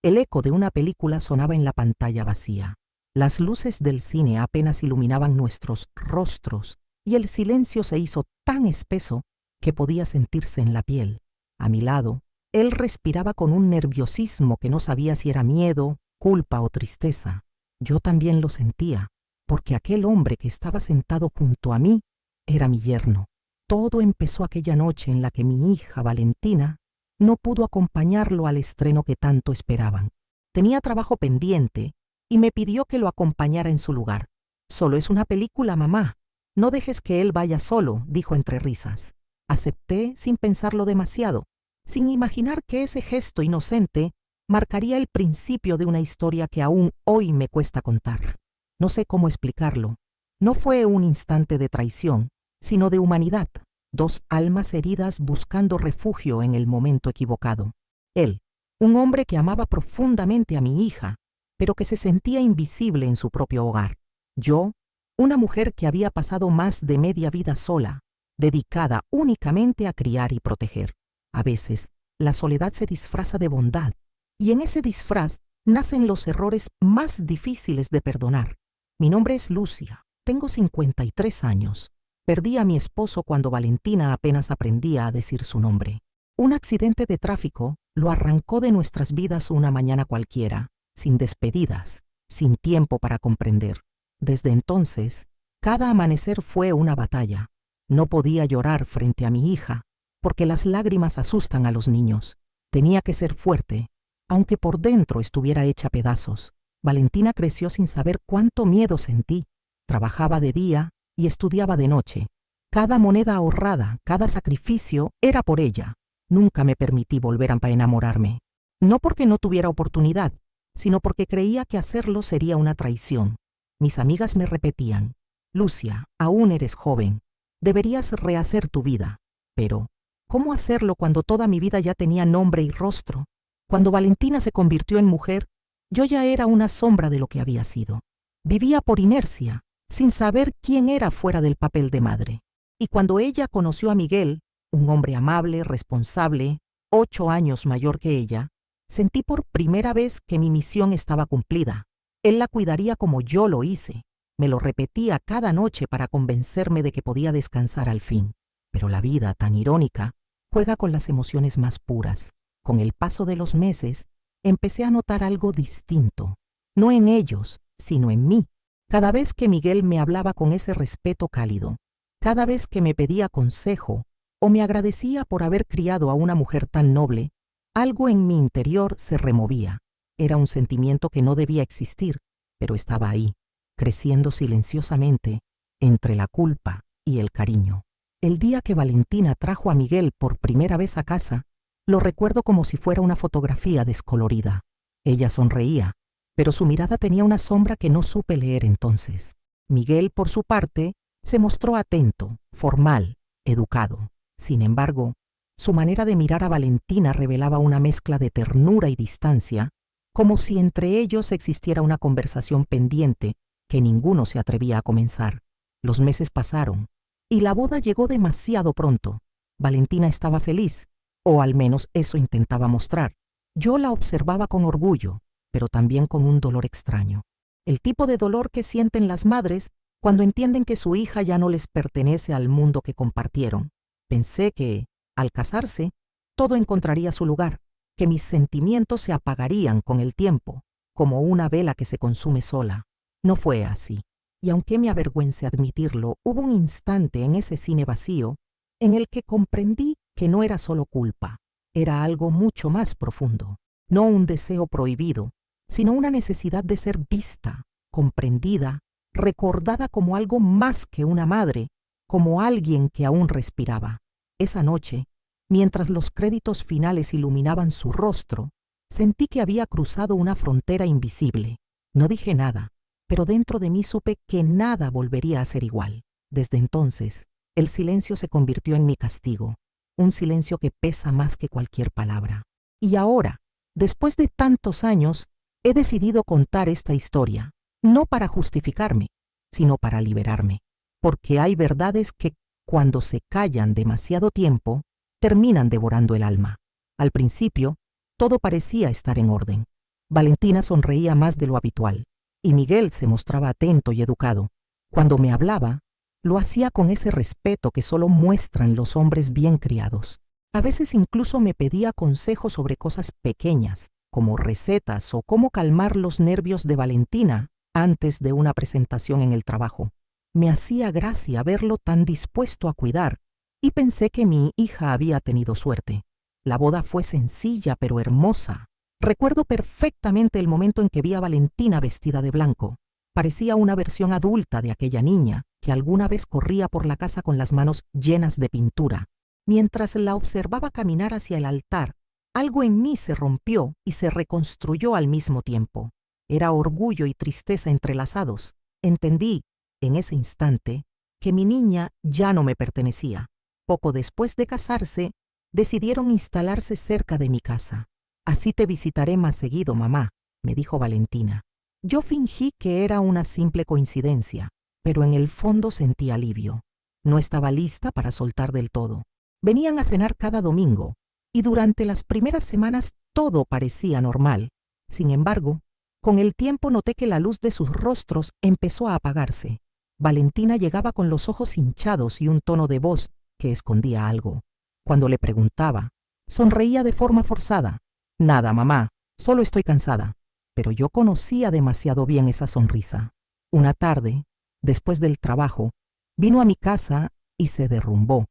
El eco de una película sonaba en la pantalla vacía. Las luces del cine apenas iluminaban nuestros rostros y el silencio se hizo tan espeso que podía sentirse en la piel. A mi lado, él respiraba con un nerviosismo que no sabía si era miedo, culpa o tristeza. Yo también lo sentía, porque aquel hombre que estaba sentado junto a mí era mi yerno. Todo empezó aquella noche en la que mi hija, Valentina, no pudo acompañarlo al estreno que tanto esperaban. Tenía trabajo pendiente y me pidió que lo acompañara en su lugar. «Solo es una película, mamá. No dejes que él vaya solo», dijo entre risas. Acepté sin pensarlo demasiado, sin imaginar que ese gesto inocente marcaría el principio de una historia que aún hoy me cuesta contar. No sé cómo explicarlo. No fue un instante de traición, sino de humanidad. Dos almas heridas buscando refugio en el momento equivocado. Él, un hombre que amaba profundamente a mi hija, pero que se sentía invisible en su propio hogar. Yo, una mujer que había pasado más de media vida sola, dedicada únicamente a criar y proteger. A veces, la soledad se disfraza de bondad, y en ese disfraz nacen los errores más difíciles de perdonar. Mi nombre es Lucia, tengo 53 años. Perdí a mi esposo cuando Valentina apenas aprendía a decir su nombre. Un accidente de tráfico lo arrancó de nuestras vidas una mañana cualquiera, sin despedidas, sin tiempo para comprender. Desde entonces, cada amanecer fue una batalla. No podía llorar frente a mi hija, porque las lágrimas asustan a los niños. Tenía que ser fuerte, aunque por dentro estuviera hecha pedazos. Valentina creció sin saber cuánto miedo sentí. Trabajaba de día y estudiaba de noche. Cada moneda ahorrada, cada sacrificio era por ella. Nunca me permití volver a enamorarme. No porque no tuviera oportunidad, sino porque creía que hacerlo sería una traición. Mis amigas me repetían: «Lucia, aún eres joven. Deberías rehacer tu vida». Pero, ¿cómo hacerlo cuando toda mi vida ya tenía nombre y rostro? Cuando Valentina se convirtió en mujer, yo ya era una sombra de lo que había sido. Vivía por inercia, sin saber quién era fuera del papel de madre. Y cuando ella conoció a Miguel, un hombre amable, responsable, 8 años mayor que ella, sentí por primera vez que mi misión estaba cumplida. Él la cuidaría como yo lo hice. Me lo repetía cada noche para convencerme de que podía descansar al fin. Pero la vida, tan irónica, juega con las emociones más puras. Con el paso de los meses, empecé a notar algo distinto. No en ellos, sino en mí. Cada vez que Miguel me hablaba con ese respeto cálido, cada vez que me pedía consejo o me agradecía por haber criado a una mujer tan noble, algo en mi interior se removía. Era un sentimiento que no debía existir, pero estaba ahí, creciendo silenciosamente entre la culpa y el cariño. El día que Valentina trajo a Miguel por primera vez a casa, lo recuerdo como si fuera una fotografía descolorida. Ella sonreía, pero su mirada tenía una sombra que no supe leer entonces. Miguel, por su parte, se mostró atento, formal, educado. Sin embargo, su manera de mirar a Valentina revelaba una mezcla de ternura y distancia, como si entre ellos existiera una conversación pendiente que ninguno se atrevía a comenzar. Los meses pasaron, y la boda llegó demasiado pronto. Valentina estaba feliz, o al menos eso intentaba mostrar. Yo la observaba con orgullo, pero también con un dolor extraño. El tipo de dolor que sienten las madres cuando entienden que su hija ya no les pertenece al mundo que compartieron. Pensé que, al casarse, todo encontraría su lugar, que mis sentimientos se apagarían con el tiempo, como una vela que se consume sola. No fue así, y aunque me avergüence admitirlo, hubo un instante en ese cine vacío en el que comprendí que no era solo culpa, era algo mucho más profundo, no un deseo prohibido, sino una necesidad de ser vista, comprendida, recordada como algo más que una madre, como alguien que aún respiraba. Esa noche, mientras los créditos finales iluminaban su rostro, sentí que había cruzado una frontera invisible. No dije nada, pero dentro de mí supe que nada volvería a ser igual. Desde entonces, el silencio se convirtió en mi castigo, un silencio que pesa más que cualquier palabra. Y ahora, después de tantos años, he decidido contar esta historia, no para justificarme, sino para liberarme, porque hay verdades que, cuando se callan demasiado tiempo, terminan devorando el alma. Al principio, todo parecía estar en orden. Valentina sonreía más de lo habitual, y Miguel se mostraba atento y educado. Cuando me hablaba, lo hacía con ese respeto que solo muestran los hombres bien criados. A veces incluso me pedía consejos sobre cosas pequeñas, como recetas o cómo calmar los nervios de Valentina antes de una presentación en el trabajo. Me hacía gracia verlo tan dispuesto a cuidar, y pensé que mi hija había tenido suerte. La boda fue sencilla pero hermosa. Recuerdo perfectamente el momento en que vi a Valentina vestida de blanco. Parecía una versión adulta de aquella niña que alguna vez corría por la casa con las manos llenas de pintura. Mientras la observaba caminar hacia el altar, algo en mí se rompió y se reconstruyó al mismo tiempo. Era orgullo y tristeza entrelazados. Entendí, en ese instante, que mi niña ya no me pertenecía. Poco después de casarse, decidieron instalarse cerca de mi casa. «Así te visitaré más seguido, mamá», me dijo Valentina. Yo fingí que era una simple coincidencia, pero en el fondo sentí alivio. No estaba lista para soltar del todo. Venían a cenar cada domingo, y durante las primeras semanas todo parecía normal. Sin embargo, con el tiempo noté que la luz de sus rostros empezó a apagarse. Valentina llegaba con los ojos hinchados y un tono de voz que escondía algo. Cuando le preguntaba, sonreía de forma forzada. «Nada, mamá, solo estoy cansada». Pero yo conocía demasiado bien esa sonrisa. Una tarde, después del trabajo, vino a mi casa y se derrumbó.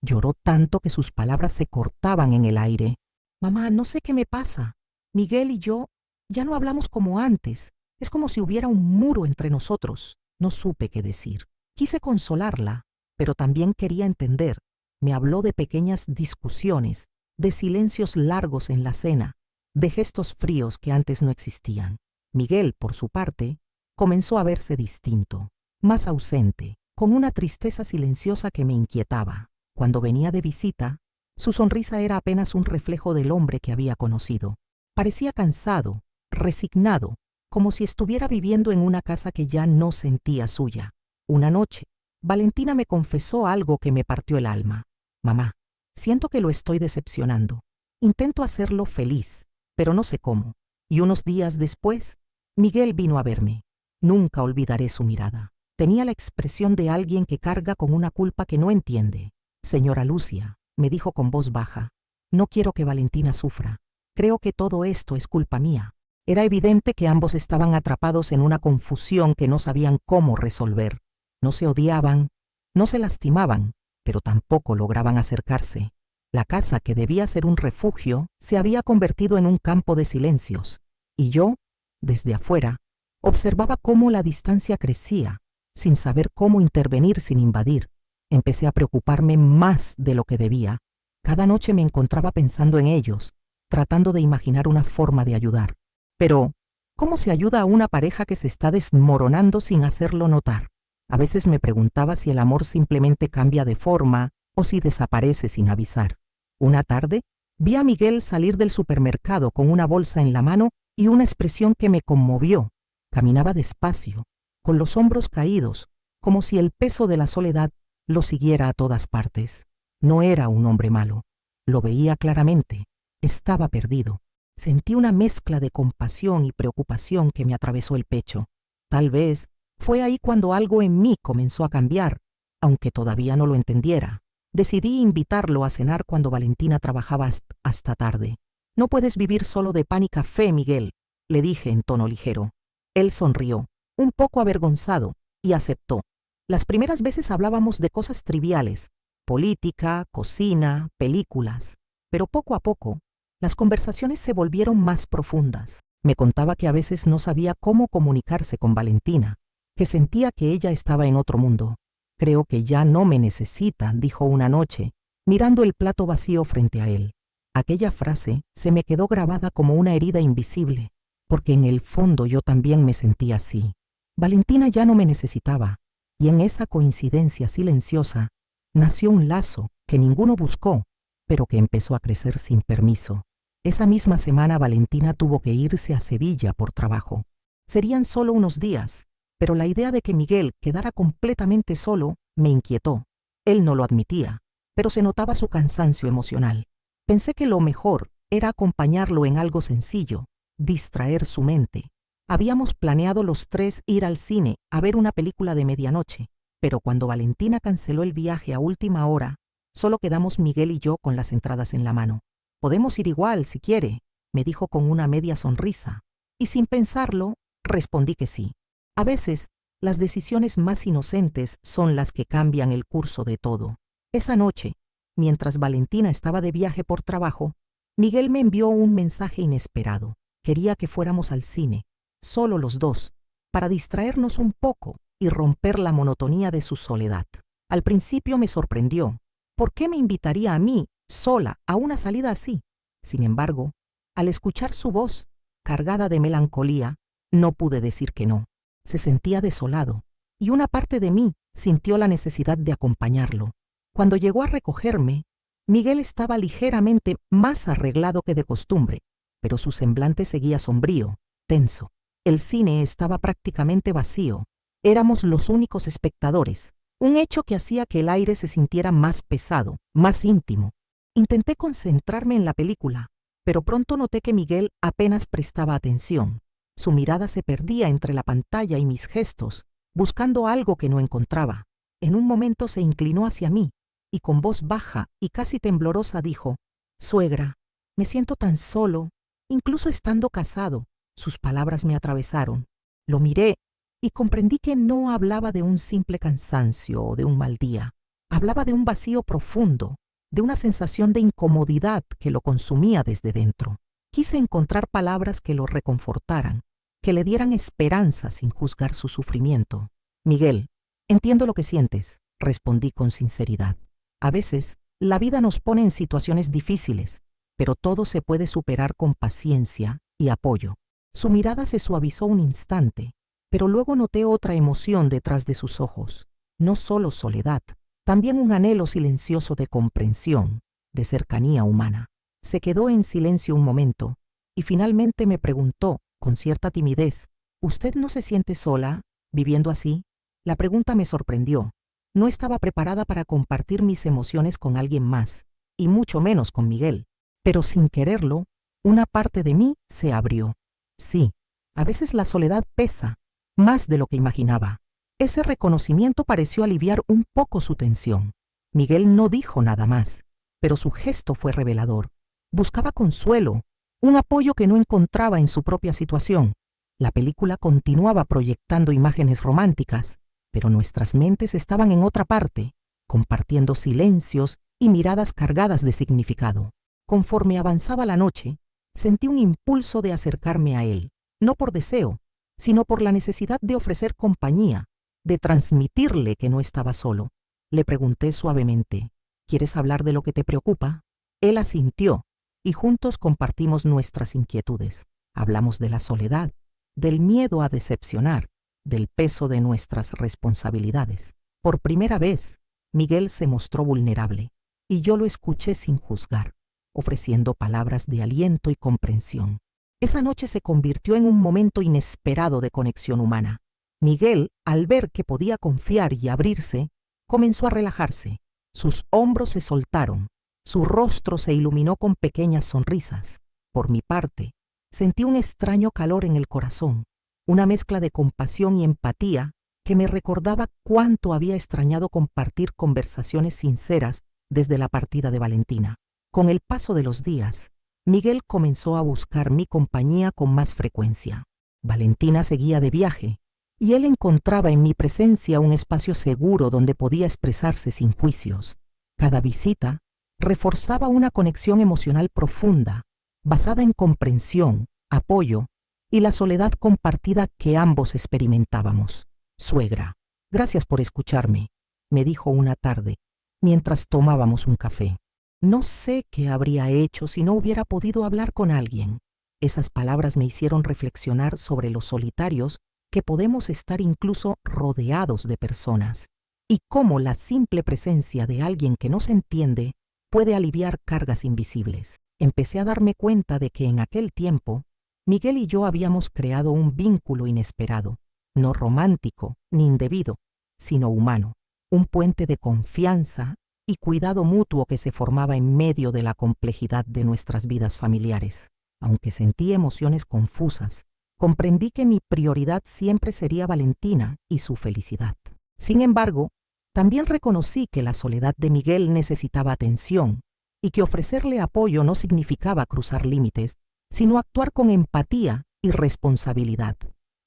Lloró tanto que sus palabras se cortaban en el aire. «Mamá, no sé qué me pasa. Miguel y yo ya no hablamos como antes. Es como si hubiera un muro entre nosotros». No supe qué decir. Quise consolarla, pero también quería entender. Me habló de pequeñas discusiones, de silencios largos en la cena, de gestos fríos que antes no existían. Miguel, por su parte, comenzó a verse distinto, más ausente, con una tristeza silenciosa que me inquietaba. Cuando venía de visita, su sonrisa era apenas un reflejo del hombre que había conocido. Parecía cansado, resignado, como si estuviera viviendo en una casa que ya no sentía suya. Una noche, Valentina me confesó algo que me partió el alma. «Mamá, siento que lo estoy decepcionando. Intento hacerlo feliz, pero no sé cómo». Y unos días después, Miguel vino a verme. Nunca olvidaré su mirada. Tenía la expresión de alguien que carga con una culpa que no entiende. «Señora Lucia», me dijo con voz baja, «no quiero que Valentina sufra. Creo que todo esto es culpa mía». Era evidente que ambos estaban atrapados en una confusión que no sabían cómo resolver. No se odiaban, no se lastimaban, pero tampoco lograban acercarse. La casa, que debía ser un refugio, se había convertido en un campo de silencios, y yo, desde afuera, observaba cómo la distancia crecía, sin saber cómo intervenir sin invadir. Empecé a preocuparme más de lo que debía. Cada noche me encontraba pensando en ellos, tratando de imaginar una forma de ayudar. Pero, ¿cómo se ayuda a una pareja que se está desmoronando sin hacerlo notar? A veces me preguntaba si el amor simplemente cambia de forma o si desaparece sin avisar. Una tarde, vi a Miguel salir del supermercado con una bolsa en la mano y una expresión que me conmovió. Caminaba despacio, con los hombros caídos, como si el peso de la soledad lo siguiera a todas partes. No era un hombre malo. Lo veía claramente. Estaba perdido. Sentí una mezcla de compasión y preocupación que me atravesó el pecho. Tal vez fue ahí cuando algo en mí comenzó a cambiar, aunque todavía no lo entendiera. Decidí invitarlo a cenar cuando Valentina trabajaba hasta tarde. «No puedes vivir solo de pan y café, Miguel», le dije en tono ligero. Él sonrió, un poco avergonzado, y aceptó. Las primeras veces hablábamos de cosas triviales, política, cocina, películas, pero poco a poco, las conversaciones se volvieron más profundas. Me contaba que a veces no sabía cómo comunicarse con Valentina, que sentía que ella estaba en otro mundo. «Creo que ya no me necesita», dijo una noche, mirando el plato vacío frente a él. Aquella frase se me quedó grabada como una herida invisible, porque en el fondo yo también me sentía así. Valentina ya no me necesitaba, y en esa coincidencia silenciosa nació un lazo que ninguno buscó, pero que empezó a crecer sin permiso. Esa misma semana Valentina tuvo que irse a Sevilla por trabajo. Serían solo unos días, pero la idea de que Miguel quedara completamente solo me inquietó. Él no lo admitía, pero se notaba su cansancio emocional. Pensé que lo mejor era acompañarlo en algo sencillo, distraer su mente. Habíamos planeado los tres ir al cine a ver una película de medianoche, pero cuando Valentina canceló el viaje a última hora, solo quedamos Miguel y yo con las entradas en la mano. «Podemos ir igual, si quiere», me dijo con una media sonrisa, y sin pensarlo, respondí que sí. A veces, las decisiones más inocentes son las que cambian el curso de todo. Esa noche, mientras Valentina estaba de viaje por trabajo, Miguel me envió un mensaje inesperado. Quería que fuéramos al cine, solo los dos, para distraernos un poco y romper la monotonía de su soledad. Al principio me sorprendió. ¿Por qué me invitaría a mí, sola, a una salida así? Sin embargo, al escuchar su voz, cargada de melancolía, no pude decir que no. Se sentía desolado, y una parte de mí sintió la necesidad de acompañarlo. Cuando llegó a recogerme, Miguel estaba ligeramente más arreglado que de costumbre, pero su semblante seguía sombrío, tenso. El cine estaba prácticamente vacío. Éramos los únicos espectadores, un hecho que hacía que el aire se sintiera más pesado, más íntimo. Intenté concentrarme en la película, pero pronto noté que Miguel apenas prestaba atención. Su mirada se perdía entre la pantalla y mis gestos, buscando algo que no encontraba. En un momento se inclinó hacia mí y con voz baja y casi temblorosa dijo: «Suegra, me siento tan solo, incluso estando casado». Sus palabras me atravesaron. Lo miré y comprendí que no hablaba de un simple cansancio o de un mal día. Hablaba de un vacío profundo, de una sensación de incomodidad que lo consumía desde dentro. Quise encontrar palabras que lo reconfortaran, que le dieran esperanza sin juzgar su sufrimiento. «Miguel, entiendo lo que sientes», respondí con sinceridad. A veces, la vida nos pone en situaciones difíciles, pero todo se puede superar con paciencia y apoyo. Su mirada se suavizó un instante, pero luego noté otra emoción detrás de sus ojos. No solo soledad, también un anhelo silencioso de comprensión, de cercanía humana. Se quedó en silencio un momento y finalmente me preguntó, con cierta timidez: «¿Usted no se siente sola, viviendo así?». La pregunta me sorprendió. No estaba preparada para compartir mis emociones con alguien más, y mucho menos con Miguel. Pero sin quererlo, una parte de mí se abrió. Sí, a veces la soledad pesa, más de lo que imaginaba. Ese reconocimiento pareció aliviar un poco su tensión. Miguel no dijo nada más, pero su gesto fue revelador. Buscaba consuelo, un apoyo que no encontraba en su propia situación. La película continuaba proyectando imágenes románticas, pero nuestras mentes estaban en otra parte, compartiendo silencios y miradas cargadas de significado. Conforme avanzaba la noche, sentí un impulso de acercarme a él, no por deseo, sino por la necesidad de ofrecer compañía, de transmitirle que no estaba solo. Le pregunté suavemente: «¿Quieres hablar de lo que te preocupa?». Él asintió, y juntos compartimos nuestras inquietudes. Hablamos de la soledad, del miedo a decepcionar, del peso de nuestras responsabilidades. Por primera vez, Miguel se mostró vulnerable, y yo lo escuché sin juzgar, ofreciendo palabras de aliento y comprensión. Esa noche se convirtió en un momento inesperado de conexión humana. Miguel, al ver que podía confiar y abrirse, comenzó a relajarse. Sus hombros se soltaron, su rostro se iluminó con pequeñas sonrisas. Por mi parte, sentí un extraño calor en el corazón, una mezcla de compasión y empatía que me recordaba cuánto había extrañado compartir conversaciones sinceras desde la partida de Valentina. Con el paso de los días, Miguel comenzó a buscar mi compañía con más frecuencia. Valentina seguía de viaje, y él encontraba en mi presencia un espacio seguro donde podía expresarse sin juicios. Cada visita reforzaba una conexión emocional profunda, basada en comprensión, apoyo y la soledad compartida que ambos experimentábamos. «Suegra, gracias por escucharme», me dijo una tarde, mientras tomábamos un café. No sé qué habría hecho si no hubiera podido hablar con alguien. Esas palabras me hicieron reflexionar sobre lo solitarios que podemos estar incluso rodeados de personas, y cómo la simple presencia de alguien que nos entiende puede aliviar cargas invisibles. Empecé a darme cuenta de que en aquel tiempo, Miguel y yo habíamos creado un vínculo inesperado, no romántico ni indebido, sino humano, un puente de confianza y cuidado mutuo que se formaba en medio de la complejidad de nuestras vidas familiares. Aunque sentí emociones confusas, comprendí que mi prioridad siempre sería Valentina y su felicidad. Sin embargo, también reconocí que la soledad de Miguel necesitaba atención y que ofrecerle apoyo no significaba cruzar límites, sino actuar con empatía y responsabilidad.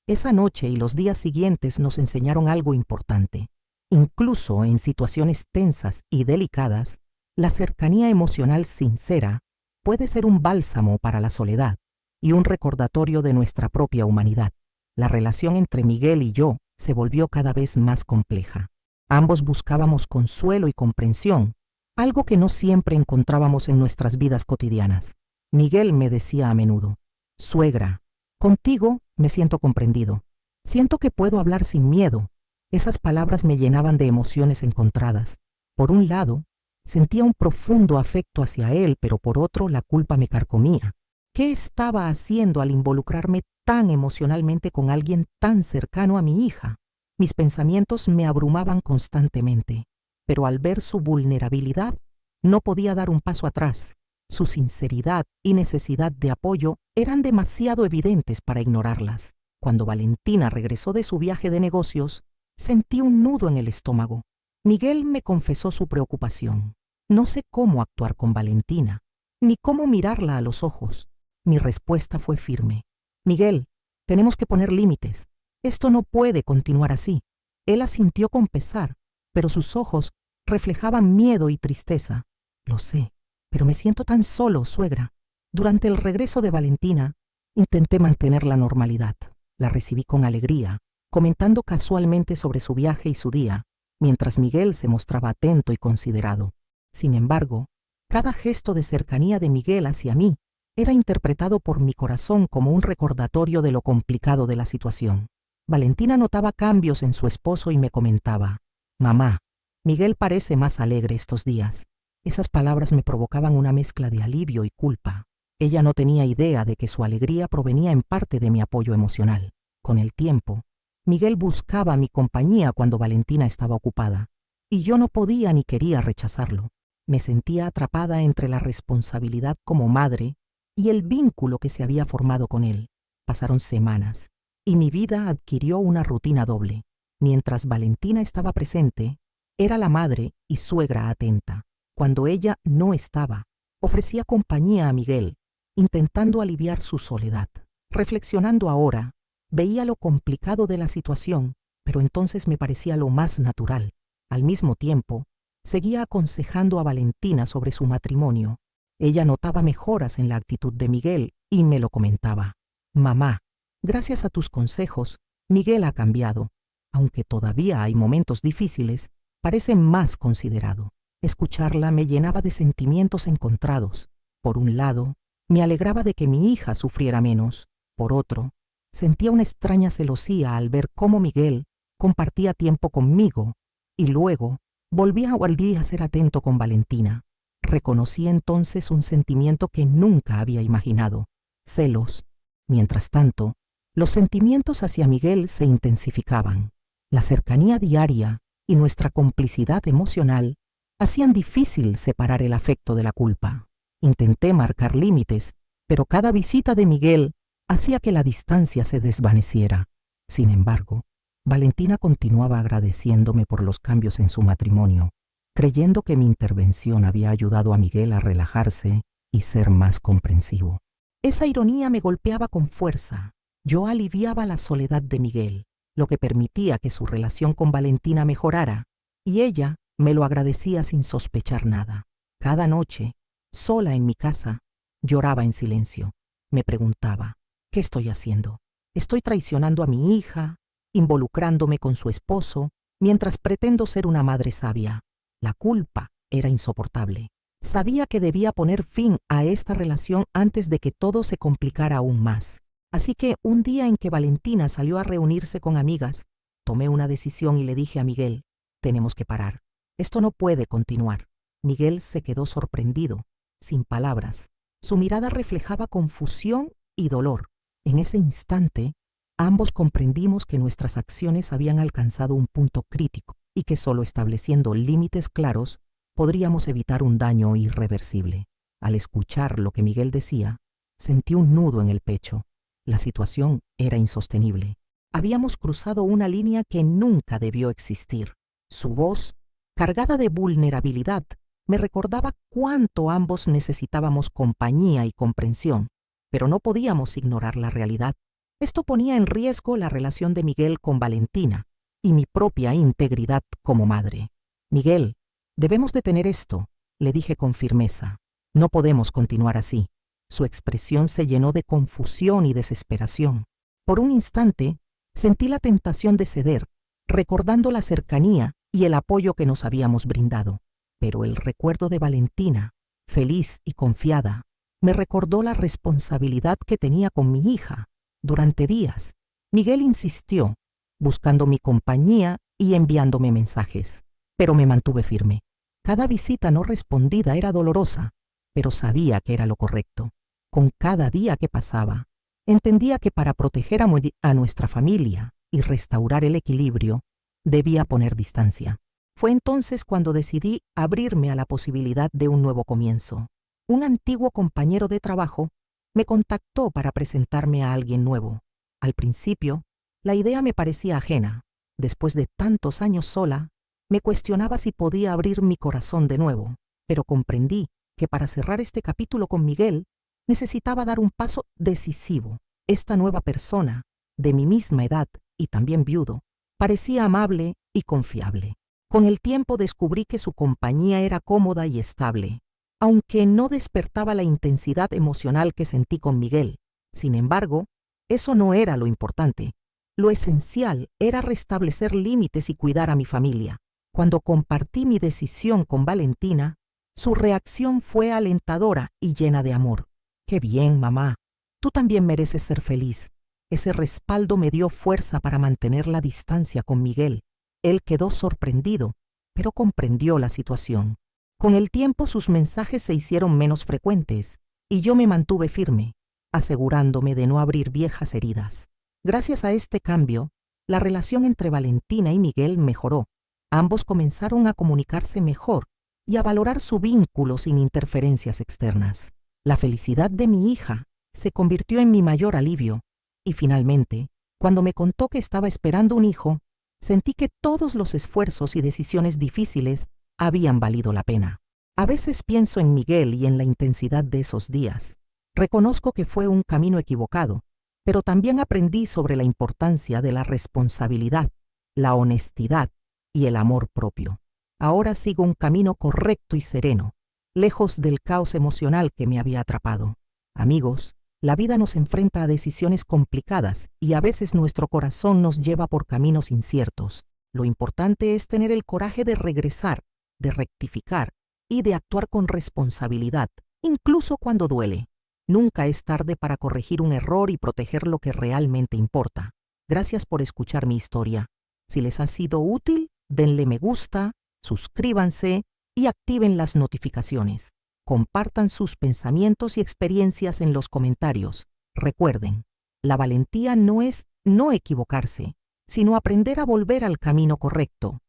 Esa noche y los días siguientes nos enseñaron algo importante. Incluso en situaciones tensas y delicadas, la cercanía emocional sincera puede ser un bálsamo para la soledad y un recordatorio de nuestra propia humanidad. La relación entre Miguel y yo se volvió cada vez más compleja. Ambos buscábamos consuelo y comprensión, algo que no siempre encontrábamos en nuestras vidas cotidianas. Miguel me decía a menudo: «Suegra, contigo me siento comprendido. Siento que puedo hablar sin miedo». Esas palabras me llenaban de emociones encontradas. Por un lado, sentía un profundo afecto hacia él, pero por otro, la culpa me carcomía. ¿Qué estaba haciendo al involucrarme tan emocionalmente con alguien tan cercano a mi hija? Mis pensamientos me abrumaban constantemente, pero al ver su vulnerabilidad, no podía dar un paso atrás. Su sinceridad y necesidad de apoyo eran demasiado evidentes para ignorarlas. Cuando Valentina regresó de su viaje de negocios, sentí un nudo en el estómago. Miguel me confesó su preocupación. No sé cómo actuar con Valentina, ni cómo mirarla a los ojos. Mi respuesta fue firme. «Miguel, tenemos que poner límites. Esto no puede continuar así». Él asintió con pesar, pero sus ojos reflejaban miedo y tristeza. «Lo sé, pero me siento tan solo, suegra». Durante el regreso de Valentina, intenté mantener la normalidad. La recibí con alegría, comentando casualmente sobre su viaje y su día, mientras Miguel se mostraba atento y considerado. Sin embargo, cada gesto de cercanía de Miguel hacia mí era interpretado por mi corazón como un recordatorio de lo complicado de la situación. Valentina notaba cambios en su esposo y me comentaba: «Mamá, Miguel parece más alegre estos días». Esas palabras me provocaban una mezcla de alivio y culpa. Ella no tenía idea de que su alegría provenía en parte de mi apoyo emocional. Con el tiempo, Miguel buscaba mi compañía cuando Valentina estaba ocupada, y yo no podía ni quería rechazarlo. Me sentía atrapada entre la responsabilidad como madre y el vínculo que se había formado con él. Pasaron semanas, y mi vida adquirió una rutina doble. Mientras Valentina estaba presente, era la madre y suegra atenta. Cuando ella no estaba, ofrecía compañía a Miguel, intentando aliviar su soledad. Reflexionando ahora, veía lo complicado de la situación, pero entonces me parecía lo más natural. Al mismo tiempo, seguía aconsejando a Valentina sobre su matrimonio. Ella notaba mejoras en la actitud de Miguel y me lo comentaba: «Mamá, gracias a tus consejos, Miguel ha cambiado. Aunque todavía hay momentos difíciles, parece más considerado». Escucharla me llenaba de sentimientos encontrados. Por un lado, me alegraba de que mi hija sufriera menos. Por otro, sentía una extraña celosía al ver cómo Miguel compartía tiempo conmigo y luego volvía a ser atento con Valentina. Reconocí entonces un sentimiento que nunca había imaginado: celos. Mientras tanto, los sentimientos hacia Miguel se intensificaban. La cercanía diaria y nuestra complicidad emocional hacían difícil separar el afecto de la culpa. Intenté marcar límites, pero cada visita de Miguel hacía que la distancia se desvaneciera. Sin embargo, Valentina continuaba agradeciéndome por los cambios en su matrimonio, creyendo que mi intervención había ayudado a Miguel a relajarse y ser más comprensivo. Esa ironía me golpeaba con fuerza. Yo aliviaba la soledad de Miguel, lo que permitía que su relación con Valentina mejorara, y ella me lo agradecía sin sospechar nada. Cada noche, sola en mi casa, lloraba en silencio. Me preguntaba: ¿qué estoy haciendo? ¿Estoy traicionando a mi hija, involucrándome con su esposo, mientras pretendo ser una madre sabia? La culpa era insoportable. Sabía que debía poner fin a esta relación antes de que todo se complicara aún más. Así que un día en que Valentina salió a reunirse con amigas, tomé una decisión y le dije a Miguel: «Tenemos que parar. Esto no puede continuar». Miguel se quedó sorprendido, sin palabras. Su mirada reflejaba confusión y dolor. En ese instante, ambos comprendimos que nuestras acciones habían alcanzado un punto crítico y que solo estableciendo límites claros podríamos evitar un daño irreversible. Al escuchar lo que Miguel decía, Sentí un nudo en el pecho. La situación era insostenible. Habíamos cruzado una línea que nunca debió existir. Su voz, cargada de vulnerabilidad, me recordaba cuánto ambos necesitábamos compañía y comprensión, pero no podíamos ignorar la realidad. Esto ponía en riesgo la relación de Miguel con Valentina y mi propia integridad como madre. Miguel, debemos detener esto, le dije con firmeza. No podemos continuar así. Su expresión se llenó de confusión y desesperación. Por un instante, sentí la tentación de ceder, recordando la cercanía y el apoyo que nos habíamos brindado. Pero el recuerdo de Valentina, feliz y confiada, me recordó la responsabilidad que tenía con mi hija. Durante días, Miguel insistió, buscando mi compañía y enviándome mensajes, pero me mantuve firme. Cada visita no respondida era dolorosa, pero sabía que era lo correcto. Con cada día que pasaba, entendía que para proteger a nuestra familia y restaurar el equilibrio, debía poner distancia. Fue entonces cuando decidí abrirme a la posibilidad de un nuevo comienzo. Un antiguo compañero de trabajo me contactó para presentarme a alguien nuevo. Al principio, la idea me parecía ajena. Después de tantos años sola, me cuestionaba si podía abrir mi corazón de nuevo, pero comprendí que para cerrar este capítulo con Miguel, necesitaba dar un paso decisivo. Esta nueva persona, de mi misma edad y también viudo, parecía amable y confiable. Con el tiempo descubrí que su compañía era cómoda y estable, aunque no despertaba la intensidad emocional que sentí con Miguel. Sin embargo, eso no era lo importante. Lo esencial era restablecer límites y cuidar a mi familia. Cuando compartí mi decisión con Valentina, su reacción fue alentadora y llena de amor. «Qué bien, mamá. Tú también mereces ser feliz». Ese respaldo me dio fuerza para mantener la distancia con Miguel. Él quedó sorprendido, pero comprendió la situación. Con el tiempo sus mensajes se hicieron menos frecuentes y yo me mantuve firme, asegurándome de no abrir viejas heridas. Gracias a este cambio, la relación entre Valentina y Miguel mejoró. Ambos comenzaron a comunicarse mejor y a valorar su vínculo sin interferencias externas. La felicidad de mi hija se convirtió en mi mayor alivio y finalmente, cuando me contó que estaba esperando un hijo, sentí que todos los esfuerzos y decisiones difíciles habían valido la pena. A veces pienso en Miguel y en la intensidad de esos días. Reconozco que fue un camino equivocado, pero también aprendí sobre la importancia de la responsabilidad, la honestidad y el amor propio. Ahora sigo un camino correcto y sereno, lejos del caos emocional que me había atrapado. Amigos, la vida nos enfrenta a decisiones complicadas y a veces nuestro corazón nos lleva por caminos inciertos. Lo importante es tener el coraje de regresar, de rectificar y de actuar con responsabilidad, incluso cuando duele. Nunca es tarde para corregir un error y proteger lo que realmente importa. Gracias por escuchar mi historia. Si les ha sido útil, denle me gusta, suscríbanse y activen las notificaciones. Compartan sus pensamientos y experiencias en los comentarios. Recuerden, la valentía no es no equivocarse, sino aprender a volver al camino correcto.